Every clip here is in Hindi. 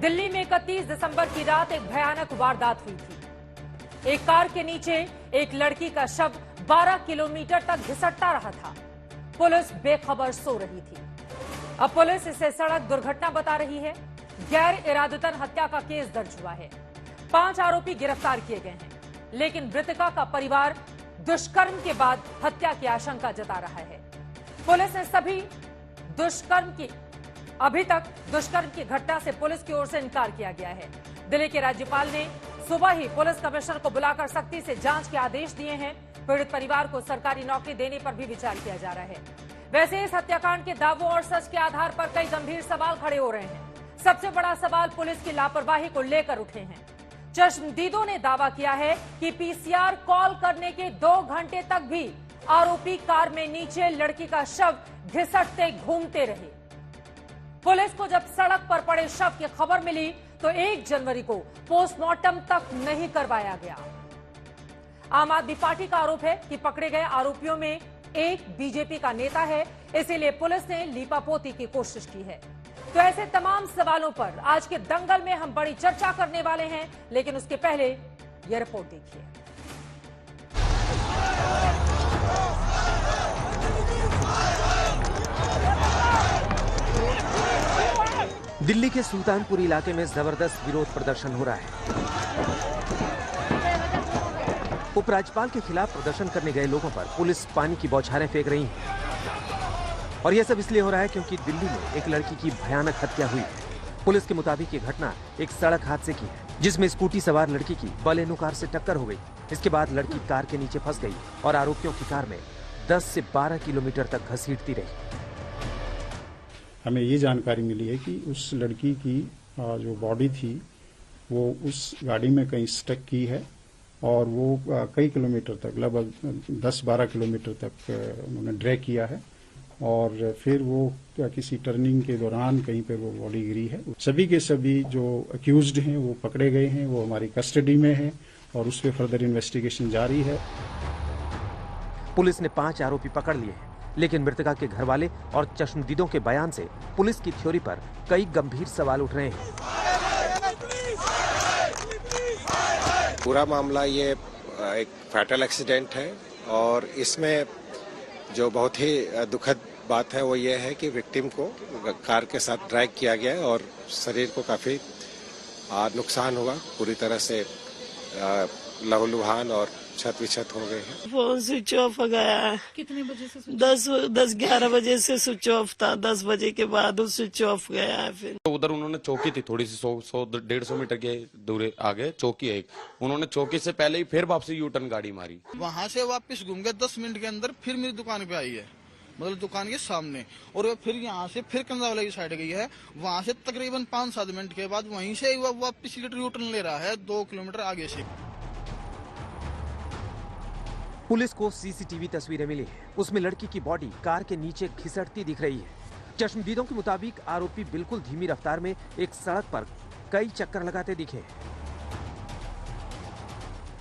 दिल्ली में 31 दिसंबर की रात एक भयानक वारदात हुई थी। एक कार के नीचे एक लड़की का शव 12 किलोमीटर तक घिसटता रहा था। पुलिस बेखबर सो रही थी। अब पुलिस इसे सड़क दुर्घटना बता रही है। गैर इरादतन हत्या का केस दर्ज हुआ है। 5 आरोपी गिरफ्तार किए गए हैं, लेकिन मृतका का परिवार दुष्कर्म के बाद हत्या की आशंका जता रहा है। पुलिस ने अभी तक दुष्कर्म की घटना से पुलिस की ओर से इनकार किया गया है। दिल्ली के राज्यपाल ने सुबह ही पुलिस कमिश्नर को बुलाकर सख्ती से जांच के आदेश दिए हैं। पीड़ित परिवार को सरकारी नौकरी देने पर भी विचार किया जा रहा है। वैसे इस हत्याकांड के दावों और सच के आधार पर कई गंभीर सवाल खड़े हो रहे हैं। सबसे बड़ा सवाल पुलिस की लापरवाही को लेकर उठे हैं। चश्मदीदों ने दावा किया है कि पीसीआर कॉल करने के 2 घंटे तक भी आरोपी कार में नीचे लड़की का शव घिसटते घूमते रहे। पुलिस को जब सड़क पर पड़े शव की खबर मिली तो 1 जनवरी को पोस्टमार्टम तक नहीं करवाया गया। आम आदमी पार्टी का आरोप है कि पकड़े गए आरोपियों में एक बीजेपी का नेता है, इसीलिए पुलिस ने लीपापोती की कोशिश की है। तो ऐसे तमाम सवालों पर आज के दंगल में हम बड़ी चर्चा करने वाले हैं, लेकिन उसके पहले यह रिपोर्ट देखिए। दिल्ली के सुल्तानपुर इलाके में जबरदस्त विरोध प्रदर्शन हो रहा है। उपराज्यपाल के खिलाफ प्रदर्शन करने गए लोगों पर पुलिस पानी की बौछारें फेंक रही है। और यह सब इसलिए हो रहा है क्योंकि दिल्ली में एक लड़की की भयानक हत्या हुई। पुलिस के मुताबिक ये घटना एक सड़क हादसे की है, जिसमें स्कूटी सवार लड़की की बलेनो कार से टक्कर हो गई। इसके बाद लड़की कार के नीचे फंस गई और आरोपियों की कार में 10 से 12 किलोमीटर तक घसीटती रही। हमें ये जानकारी मिली है कि उस लड़की की जो बॉडी थी वो उस गाड़ी में कहीं स्टक की है और वो कई किलोमीटर तक, लगभग 10-12 किलोमीटर तक उन्होंने ड्रैग किया है और फिर वो किसी टर्निंग के दौरान कहीं पे वो बॉडी गिरी है। सभी के सभी जो अक्यूज्ड हैं वो पकड़े गए हैं, वो हमारी कस्टडी में है और उस पर फर्दर इन्वेस्टिगेशन जारी है। पुलिस ने 5 आरोपी पकड़ लिए हैं, लेकिन मृतका के घर वाले और चश्मदीदों के बयान से पुलिस की थ्योरी पर कई गंभीर सवाल उठ रहे हैं। पूरा मामला ये एक फैटल एक्सीडेंट है और इसमें जो बहुत ही दुखद बात है वो ये है कि विक्टिम को कार के साथ ड्रैग किया गया है और शरीर को काफी नुकसान हुआ, पूरी तरह से लहूलुहान और छत विछत हो गए हैं। फोन स्विच ऑफ हो गया है। कितने बजे से? 10-11 बजे से स्विच ऑफ था। 10 बजे के बाद स्विच ऑफ गया है। फिर तो उधर उन्होंने चौकी थी, थोड़ी सी 100-150 मीटर के दूर आगे चौकी है एक। उन्होंने चौकी से पहले ही फिर वापसी यू टर्न गाड़ी मारी। वहाँ से वापस घूम गए 10 मिनट के अंदर, फिर मेरी दुकान पे आई है, मतलब दुकान के सामने, और वो फिर यहाँ से फिर कंदावला की साइड गई है। वहाँ से तकरीबन 5-7 मिनट के बाद वहीं से वापस यू टर्न ले रहा है 2 किलोमीटर आगे से। पुलिस को सीसीटीवी तस्वीरें मिली हैं। उसमें लड़की की बॉडी कार के नीचे घिसटती दिख रही है। चश्मदीदों के मुताबिक आरोपी बिल्कुल धीमी रफ्तार में एक सड़क पर कई चक्कर लगाते दिखे।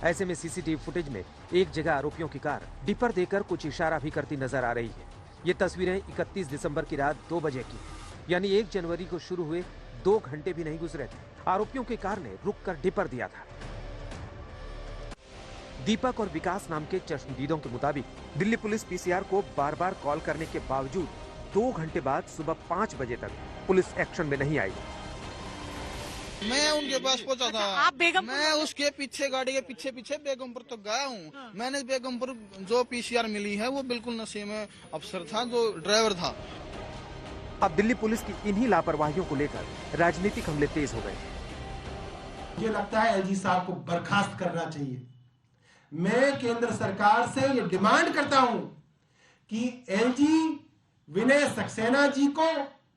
ऐसे में सीसीटीवी फुटेज में एक जगह आरोपियों की कार डिपर देकर कुछ इशारा भी करती नजर आ रही है। ये तस्वीरें 31 दिसंबर की रात 2 बजे की, यानी 1 जनवरी को शुरू हुए 2 घंटे भी नहीं गुजरे थे। आरोपियों की कार ने रुक कर डिपर दिया था। दीपक और विकास नाम के चश्मदीदों के मुताबिक दिल्ली पुलिस पीसीआर को बार-बार कॉल करने के बावजूद 2 घंटे बाद सुबह 5 बजे तक पुलिस एक्शन में नहीं आई। मैं उनके पास पहुंचा था। आप बेगमपुर? मैं उसके पीछे, गाड़ी के पीछे बेगमपुर तक गया हूँ। मैंने बेगमपुर जो पीसीआर मिली है वो बिल्कुल नशे में अफसर था जो ड्राइवर था। अब दिल्ली पुलिस की इन्हीं लापरवाहियों को लेकर राजनीतिक हमले तेज हो गए। मुझे लगता है एलजी साहब को बर्खास्त करना चाहिए। मैं केंद्र सरकार से ये डिमांड करता हूं कि एलजी विनय सक्सेना जी को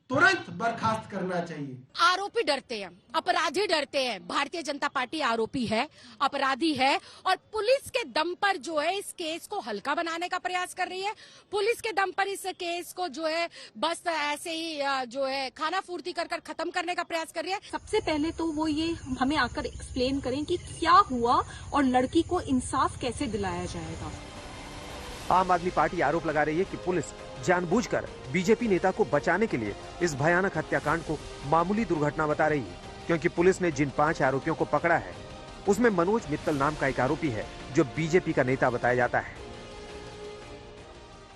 तुरंत बर्खास्त करना चाहिए। आरोपी डरते हैं, अपराधी डरते हैं। भारतीय जनता पार्टी आरोपी है, अपराधी है और पुलिस के दम पर जो है इस केस को हल्का बनाने का प्रयास कर रही है। पुलिस के दम पर इस केस को जो है बस ऐसे ही जो है खाना फूर्ती कर खत्म करने का प्रयास कर रही है। सबसे पहले तो वो ये हमें आकर एक्सप्लेन करें कि क्या हुआ और लड़की को इंसाफ कैसे दिलाया जाएगा। आम आदमी पार्टी आरोप लगा रही है कि पुलिस जानबूझकर बीजेपी नेता को बचाने के लिए इस भयानक हत्याकांड को मामूली दुर्घटना बता रही है। क्योंकि पुलिस ने जिन 5 आरोपियों को पकड़ा है उसमें मनोज मित्तल नाम का एक आरोपी है जो बीजेपी का नेता बताया जाता है।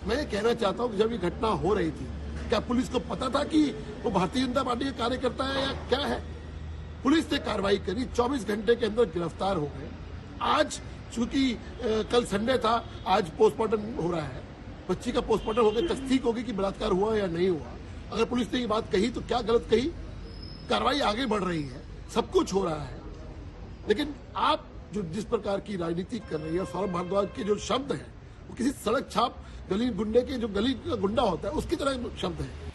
मैं ये कहना चाहता हूँ कि जब ये घटना हो रही थी क्या पुलिस को पता था कि वो भारतीय जनता पार्टी का कार्यकर्ता है या क्या है? पुलिस ने कार्रवाई करी, 24 घंटे के अंदर गिरफ्तार हो गए। आज चूंकि कल संडे था, आज पोस्टमार्टम हो रहा है, बच्ची का पोस्टमार्टम होकर तस्दीक होगी कि बलात्कार हुआ या नहीं हुआ। अगर पुलिस ने ये बात कही तो क्या गलत कही? कार्रवाई आगे बढ़ रही है, सब कुछ हो रहा है, लेकिन आप जो जिस प्रकार की राजनीति कर रही है, सौरभ भारद्वाज के जो शब्द हैं वो किसी सड़क छाप गली गुंडे के जो गली का गुंडा होता है उसकी तरह शब्द है।